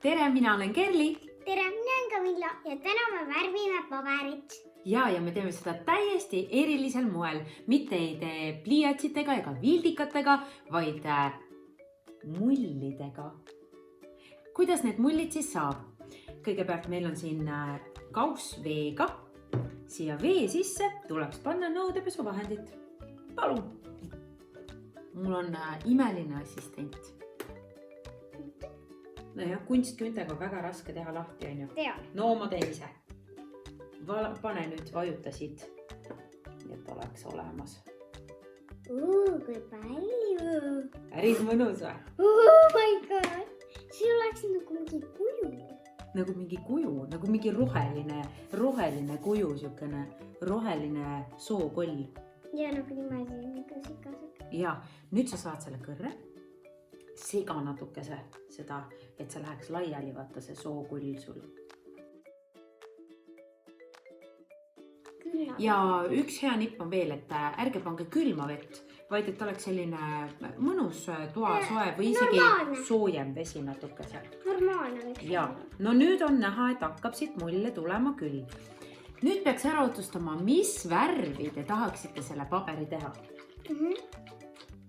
Tere, mina olen Kerli. Tere, mina olen Camilla ja täna me värvime paberit. Ja me teeme seda täiesti erilisel moel. Mitte ei tee pliiatsitega ega vildikatega, vaid mullidega. Kuidas need mullid siis saab? Kõigepealt meil on siin kauss veega. Siia vee sisse tuleks panna nõudepesuvahendit. Palun! Mul on imeline assistent. No jah, kunstküüntega väga raske teha lahti, on ju? Tean. No ma teen ise. Pane nüüd vajuta siit, et oleks olemas. Kui palju. Päris mõnus või? Oh my god. See oleks nagu mingi kuju. Nagu mingi kuju, nagu mingi roheline kuju, siukene roheline sookoll. Ja nagu niimoodi nagu sikasega. Ja nüüd sa saad selle kõrre. Sega natukese seda, et see läheks laiali, vaata see sookull sul. Ja üks hea nipp on veel, et ärge pange külma vett, vaid et oleks selline mõnus toasoe või isegi soojem vesi natukese. Normaalne võiks. Ja, no nüüd on näha, et hakkab siit mulle tulema küll. Nüüd peaks ära otsustama, mis värvi te tahaksite selle paberi teha.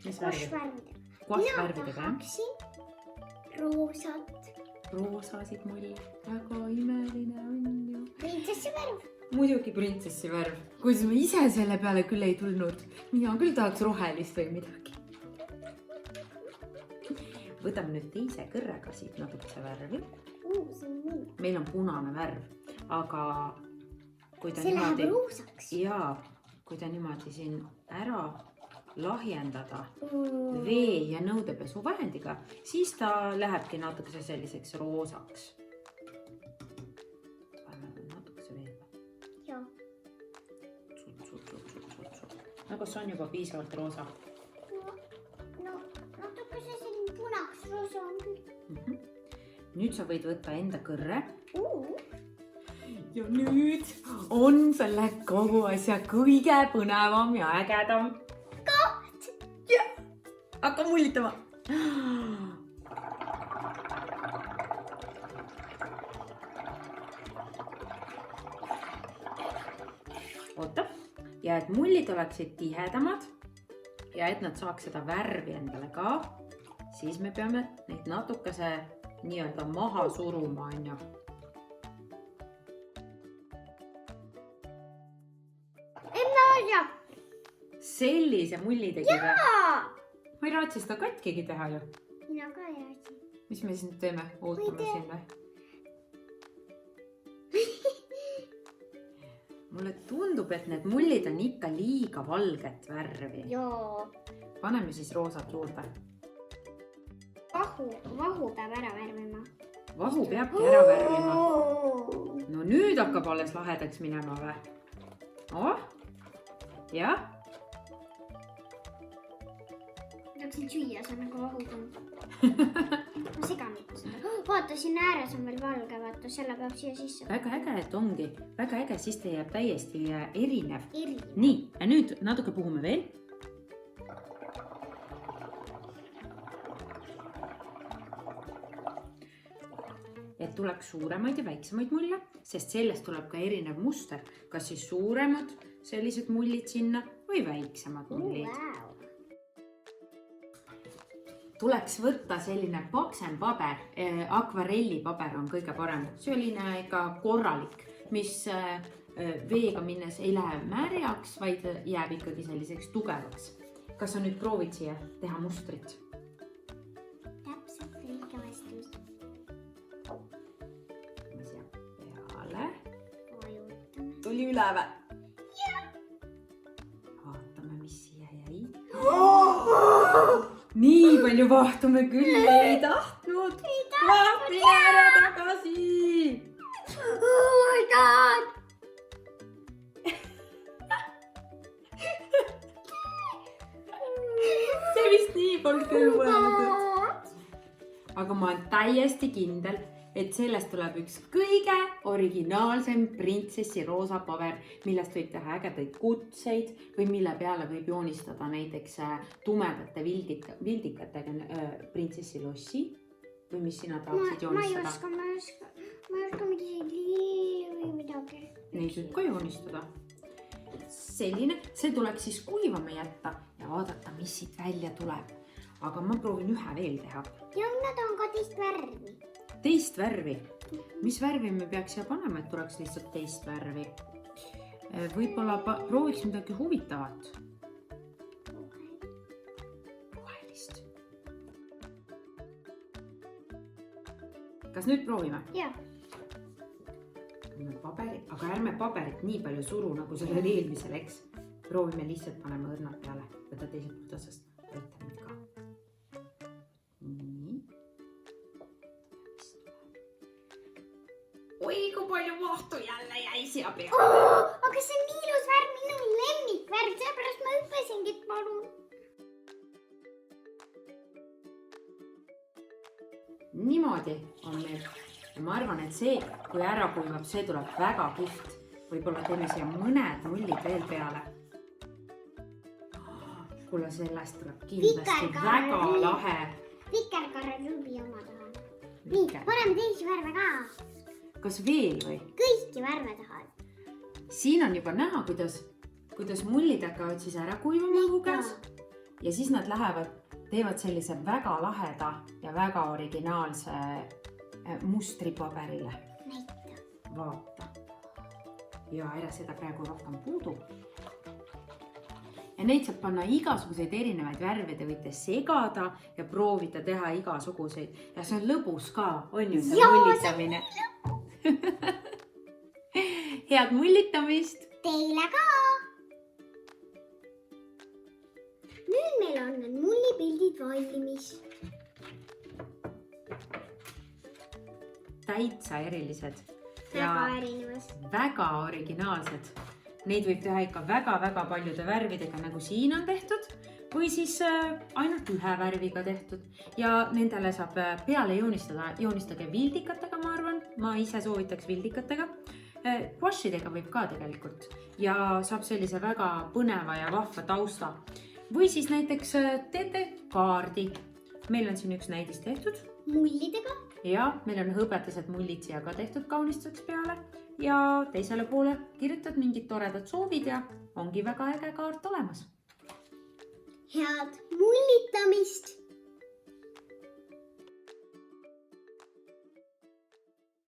Mis värvi? Mina tahaksin roosat. Roosasid mulli, väga imeline on ju. Printsessi värv. Muidugi printsessi värv. Kuidas ma ise selle peale küll ei tulnud. Mina küll tahaks rohelist või midagi. Võtame nüüd teise kõrrega siit natukese värvi. See on nii. Meil on punane värv, aga kui ta see läheb roosaks. Ja kui ta niimoodi siin ära lahjendada vee ja nõudepesuvahendiga, siis ta lähebki natukese selliseks roosaks. Paneme natukese veel. Joo. No kas on juba piisavalt roosa? No natukese selline punaks roosa on küll. Nüüd sa võid võtta enda kõrre. Ja nüüd on selle kogu asja kõige põnevam ja ägedam. Ja, hakka mullitama. Oota. Ja et mullid oleksid tihedamad ja et nad saaks seda värvi endale ka, siis me peame neid natukese nii-öelda maha suruma, on ju. Sellise mulli tegi või? Ma ei raatsi seda katkigi teha ju. Mina ka ei raatsi. Mis me siis nüüd teeme? Ootame siin või? Mulle tundub, et need mullid on ikka liiga valget värvi. Joo. Paneme siis roosat juurde. Vahu peab ära värvima. Vahu peabki ära värvima. No nüüd hakkab alles lahedaks minema või? Jah? Tahaksin süüa, see on nagu vahukond. Ma segan ikka seda. Vaata, siin ääres on veel valge, vaata, selle peab siia sisse. Väga äge, et ongi. Väga äge, siis ta jääb täiesti erinev. Erinev. Nii, ja nüüd natuke puhume veel. Et tuleks suuremaid ja väiksemaid mulle, sest sellest tuleb ka erinev muster. Kas siis suuremad sellised mullid sinna või väiksemad mullid. Tuleks võtta selline paksem paber, akvarellipaber on kõige parem. Selline ikka korralik, mis veega minnes ei lähe märjaks, vaid jääb ikkagi selliseks tugevaks. Kas sa nüüd proovid siia teha mustrit? Täpselt õige vastus. Ma siia peale. Vajutame. Tuli üle või? Vaatame, mis siia jäi. Nii palju vahtu me küll ei tahtnud. Vahti ära tagasi. Oh my god. See vist nii polnud küll mõeldud. Aga ma olen täiesti kindel, et sellest tuleb üks kõige originaalsem printsessi roosa paber, millest võib teha ägedaid kutseid või mille peale võib joonistada näiteks tumedate vildikatega printsessi lossi või mis sina tahaksid joonistada? ma ei oska midagi lilli või midagi. Neid võib ka joonistada. Selline, see tuleks siis kuivama jätta ja vaadata, mis siit välja tuleb. Aga ma proovin ühe veel teha. Ja nad on ka teist värvi. Teist värvi? Mis värvi me peaks siia panema, et tuleks lihtsalt teist värvi? Võib-olla prooviks midagi huvitavat. Rohelist. Kas nüüd proovime? Jah. Aga ärme paberit nii palju suru, nagu sellel eelmisel, eks. Proovime lihtsalt panema õrnad peale. Võta teiselt poolt otsast. Võta nüüd ka. Nii. Oi, kui palju mahtu jälle jäi siia peale. Aga see on nii ilus värv, minu lemmikvärv, sellepärast ma hüppasingi, et palun. Niimoodi on meil. Ja ma arvan, et see, kui ära kuivab, see tuleb väga kihvt. Võib-olla teeme siia mõned mullid veel peale. Kuule, sellest tuleb kindlasti väga lahe. Vikerkaare rubi oma tahan. Nii, paneme teisi värve ka. Kas veel või? Kõiki värve tahan. Siin on juba näha, kuidas mullid hakkavad siis ära kuivama õhukäes. Ja siis nad teevad sellise väga laheda ja väga originaalse mustripaberile. Näita. Vaata. Ja ära seda praegu rohkem puudu. Ja neid saab panna igasuguseid erinevaid värve, te võite segada ja proovida teha igasuguseid. Ja see on lõbus ka, on ju see mullitamine. Head mullitamist! Teile ka! Nüüd meil on need mullipildid valmis. Täitsa erilised. Väga erinevas. Väga originaalsed. Neid võib teha ikka väga-väga paljude värvidega, nagu siin on tehtud, või siis ainult ühe värviga tehtud. Ja nendele saab peale joonistage vildikatega, ma arvan. Ma ise soovitaks vildikatega. Washidega võib ka tegelikult. Ja saab sellise väga põneva ja vahva tausta. Või siis näiteks teete kaardi. Meil on siin üks näidis tehtud. Mullidega. Ja meil on hõbetased mullid siia ka tehtud kaunistuseks peale. Ja teisele poole kirjutad mingid toredad soovid ja ongi väga äge kaart olemas. Head mullitamist!